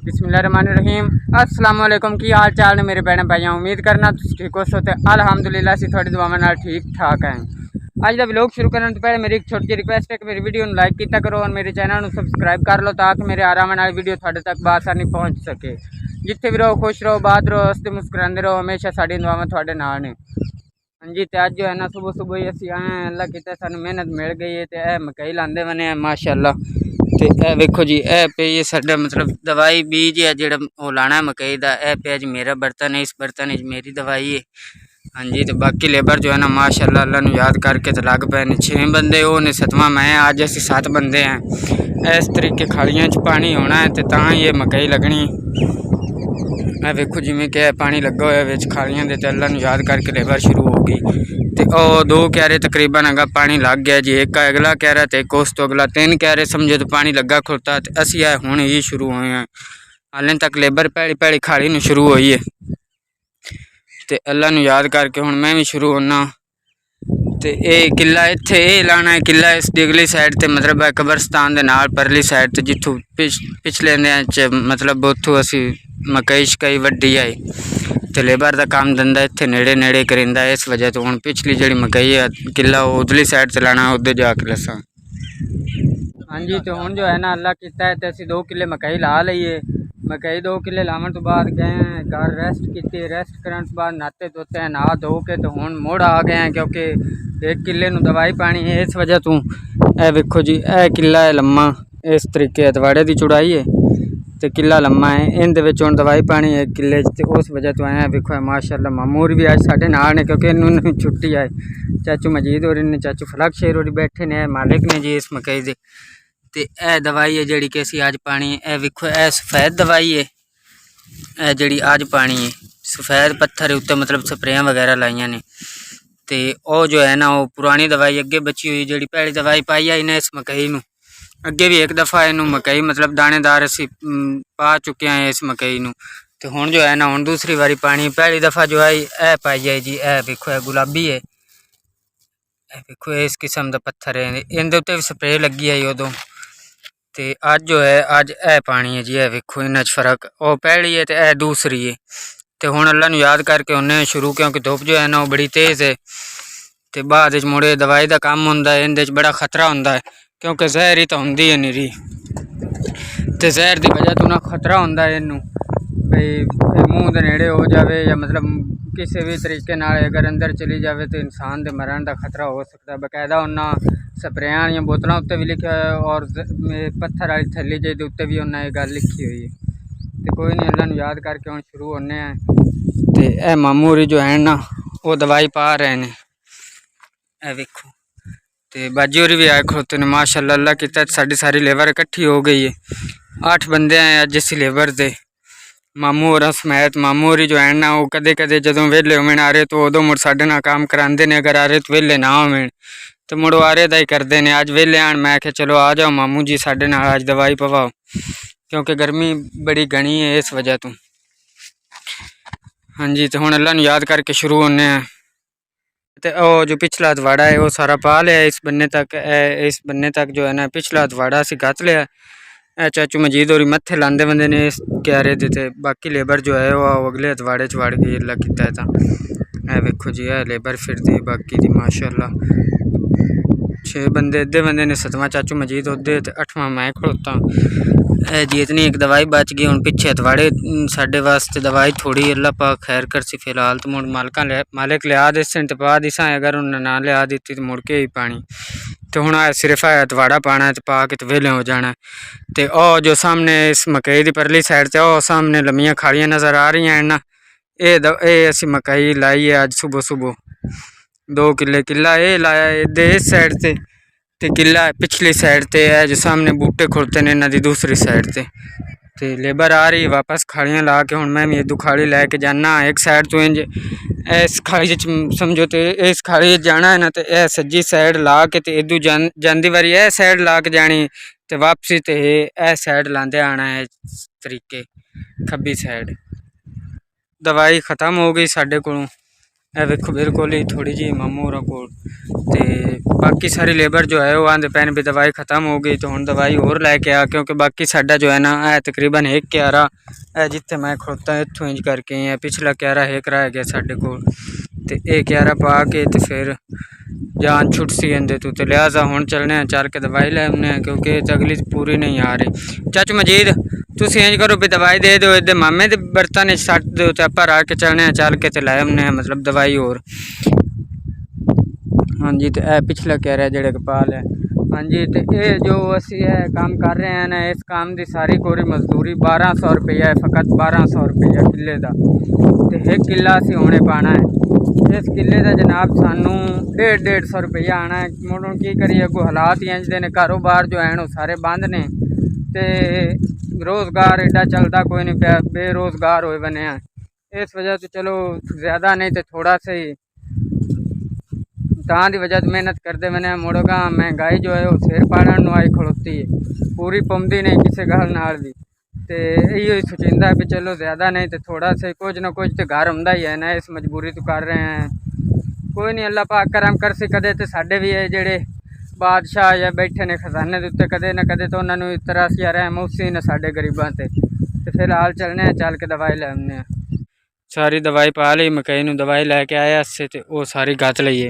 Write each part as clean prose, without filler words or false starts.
बिस्मिल्लाहिर्रहमानिर्रहीम। अस्सलाम वालेकुम। की हाल चाल ने मेरे भैन भाइयों, उम्मीद करना तुम ठीक हो सो। अलहमदुलिल्लाह से थोड़ी दुआवां नाल ठीक ठाक हैं। अज का व्लॉग शुरू करने तो पहले मेरी एक छोटी रिक्वेस्ट है कि मेरी वीडियो लाइक किया करो और मेरे चैनल को सबसक्राइब कर लो ताकि मेरे आराम वाली वीडियो थोड़े तक बआसानी पहुँच सके। जिथे भी रहो खुश रहो, बात रहो, हंसते मुस्कुराते रहो, हमेशा साड़ी दुआवां थोड़े नाल ने। हाँ जी, तो अज जो है ना सुबह सुबह ही असी आए हैं, अल्लाह की सानू मेहनत मिल गई है। तो मकई लाते बने हैं माशाअल्लाह। तो यह वेखो जी, यह पे ये साडा मतलब दवाई बीज है जो लाना है मकई का। यह पे जी मेरा बर्तन है, इस बर्तन मेरी दवाई है। हाँ जी, तो बाकी लेबर जो है ना माशाअल्लाह अल्लाह नू याद करके तो लग पे ने 6 बंदे, वो ने 7वां मैं। अज असी 7 बंदे हैं। इस तरीके खालियां च पानी होना है तो तां ये मकई लगनी। मैं वेखो जिमें कि पानी लगा हुआ है खालियां दे, अल्लाह नू याद करके लेबर शुरू हो गई। तो 2 क्यारे तकरीबन अगर पानी लग गया जी। एक अगला क्यारा तो एक उस तो अगला 3 क्यारे समझो तो पानी लगा खुलता। तो असी आए हुण ही शुरू हुए हैं, हाले तक लेबर पैड़ी पैड़ी खाली नू शुरू हुई है। तो अल्लाह नू याद करके हुण मैं भी शुरू होना। तो ये किला इत्थे लाना है, किला इस अगली साइड ते मतलब है कब्रस्तान दे नाल परली साइड ते जिथों पिछले मतलब उथों असी मकई शकई वड्डी आई। तो लेबर का काम धंधा इत्थे नेड़े नेड़े करिंदा। इस वजह तो हुण पिछली जी मकई है किला उधली साइड से लाना, उधर जाके लसा। हाँ जी, तो हुण जो है ना अल्लाह किता है तो असी 2 किले मकई ला लीए। मकई 2 किले लावन तो बाद गए घर रेस्ट की। रेस्ट करने तो बाद नहाते धोते हैं, नहा धो के तो हुण मुड़ आ गए हैं क्योंकि 1 किले नू दवाई पानी है। इस वजह तो यह वेखो जी, यह किला है लम्मा, इस तरीके अतवाड़े की चौड़ाई है तो किला लम्मा है। इनदे विच हुण दवाई पानी है किले च। उस वजह तो आए वेखो माशाअल्लाह मामूर भी अज साडे नाल ने क्योंकि इन्होंने छुट्टी आए। चाचू मजीद और इन्हें चाचू फलक शेर और बैठे ने, मालिक ने जी इस मकई दे। तो यह दवाई है जी कि असी अज पानी है। वेखो यह सफेद दवाई है, यह जी अज पानी है सफेद पत्थर उत्ते मतलब स्प्रेयां वगैरह लाइया ने। तो वह जो है ना वो पुरानी दवाई अगे बची हुई जी पहली दवाई पाई है इन्हें इस मकई नू। अगे भी एक दफ़ा इनू मकई मतलब दानेदार असी पा चुके हैं इस मकई नू। तो हुण जो है ना हुण दूसरी बारी पानी, पहली दफ़ा जो है यह पाई है जी। यह वेखो है गुलाबी है, वेखो इस किस्म का पत्थर है, इनके उत्ते भी स्प्रे लगी है उदों। तो अज जो है अज यह पानी है जी। यह वेखो इन्ना फर्क, वह पहली है तो यह दूसरी है। तो हुण अल्लाह नू याद करके उन्हें शुरू क्योंकि धुप जो है ना वो बड़ी तेज़ है। तो बाद मुड़े दवाई का काम होंदा है, इहदे बड़ा खतरा होंदा है क्योंकि जहर ही तो होंदी है निरी। तो जहर की वजह तो ना खतरा होंदा है इनू भाई मूँह के नेड़े हो जाए या मतलब किसी भी तरीके अगर अंदर चली जाए तो इंसान के मरण का खतरा हो सकता है। बकायदा उन्हें स्प्रेयां वाली बोतलों उत्ते भी लिखा है और पत्थर वाली थैली जी उत्ते भी उन्हें ये गल लिखी हुई है। तो कोई नहीं, अल्लाह नू याद करके हम शुरू होने हैं। तो यह मामू होरी जो है ना वो दवाई पा रहे हैं, यह वेखो। तो बाजी होरी भी आए खड़ोते ने माशाअल्लाह। अल्लाह की साड़ी सारी लेबर इकट्ठी हो गई है। 8 बंदे हैं अज असी लेबर दे, मामू होर समेत। मामू होरी जो है ना वो कदे कदे जो वेले होवन आ रहे तो उदों मुड़ साडे नाल काम करांदे ने, अगर आ रहे तो वेले ना होवन तो मुड़ आ रहे दा ही करते हैं। अज वेले आन मैं आख्या चलो आ जाओ मामू जी साडे नाल अज दवाई पवाओ क्योंकि गर्मी बड़ी घनी है इस वजह तो। हाँ जी, तो हुण अल्लाह नू याद करके शुरू होने हैं। तो वो जो पिछला अतवाड़ा है वो सारा पा लिया इस बन्ने तक। इस बन्ने तक जो है ना पिछला अतवाड़ा असी गत लिया। चाचू मजीद होरी मत्थे लांदे बंदे ने इस क्यारे दे। ते बाकी लेबर जो है वो अगले अतवाड़े च वड़ गई अल्लाह कीता है। तां वेखो जी यह लेबर फिरदी बाकी दी माशाअल्लाह। 6 बंदे, अद्धे बंदे ने 7वां चाचू मजीद उदे ते 8वां मैं खड़ोता। जी इतनी एक दवाई बच गई। हुण पिछे अतवाड़े साडे वास्ते दवाई थोड़ी अल्लाह पाक खैर करसी। फिलहाल तो मुड़ मालिक लिया देसन तो पा दिसा, अगर उन्हें ना लिया दी तो मुड़ के ही पानी। तो हुण सिर्फ अतवाड़ा पाना है तो पा के तो वेले हो जाना। तो वह जो सामने इस मकई की परली साइड से वह सामने लम्मियां खालियां नज़र आ रही हैं ना, ये असी मकई लाई है अज सुबह सुबह 2 किले। किला ये लाया इस साइड से ते किला पिछली साइड ते है जो सामने बूटे खुलते हैं इन्हों की दूसरी साइड से। तो लेबर आ रही वापस खालियां ला के। हुण मैं भी इदू खाली लैके जाना एक साइड तो इंज इस खाली समझो तो इस खाली जाना है ना तो यह सज्जी साइड ला के तो इदू जाती बारी यह साइड ला के जानी तो वापसी तो यह साइड लाते आना है इस तरीके खब्बी साइड। दवाई ख़त्म हो गई साढ़े कोलों, ਇਹ ਵੇਖੋ बिल्कुल ही थोड़ी जी मामू होरां कोल ते बाकी सारी लेबर जो है वो आंदे पैन भी दवाई ख़त्म हो गई तो हुण दवाई और लैके आ क्योंकि बाकी साडा जो है ना तकरीबन एक क्यारा जिथे मैं खड़ोता इत्थों इंज करके पिछला क्यारा एक रह गया साडे कोल ते ये क्यारा पा के ते फिर जान छुट सी इंदे तो लिहाजा हुण चलने चल के दवाई लै आने क्योंकि अगली पूरी नहीं आ रही। चाचू मजीद तुसीं इंज करो भी दवाई दे दो इधर मामे दे बर्तन सट दो तो आप आ के चलने चल के ते लै आने मतलब दवाई और। हाँ जी तो यह पिछला क्यारा है जेड़े कपाल है। हाँ जी तो ये जो असी है काम कर रहे हैं ना इस काम की सारी कोरी मजदूरी 1200 रुपया है फकत 1200 रुपया किले का तो एक किला असी होने पाना है। इस किले का जनाब सानू 150 रुपया आना है। मुड़ की करिए कोई हालात ही इंजदे ने कारोबार जो है सारे बंद ने ते रोज़गार एडा चलता कोई नहीं पाया बेरोज़गार होए बने हैं। इस वजह तो चलो ज़्यादा नहीं तो थोड़ा सही तां दी वजह तो मेहनत करते बने मुड़गा महंगाई जो है वो सिर पाड़न आई खड़ोती है पूरी पौंदी नहीं किसी गल नाल भी तो यही सोचिंदा भी चलो ज़्यादा नहीं तो थोड़ा सही कुछ ना कुछ तो घर हुंदा ही है ना इस मजबूरी तो कर रहे हैं। कोई नहीं अल्लाह पाक करम कर सी कदे तो साडे भी है जेड़े बादशाह या बैठे ने खजाने के उत्ते कदे ना कदे तो उन्होंने तरस या रहम उसी ने साडे गरीबां ते तो फिलहाल चलने चल के दवाई लै आने। सारी दवाई पा ली मकई नूं दवाई लैके आया से तो वो सारी गत लईए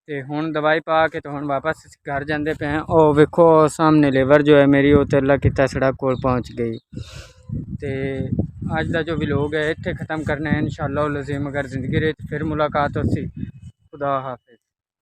तो हुण दवाई पा के तो हुण वापस घर जाते पे हैं। ओ वेखो सामने लेबर जो है मेरी वो तेला किता सड़क कोल पहुँच गई। तो अज का जो व्लॉग है इत्थे ख़त्म करना है इंशाअल्लाह लज़ीम अगर ज़िंदगी रही तो फिर मुलाकात होसी। खुदा हाफिज़।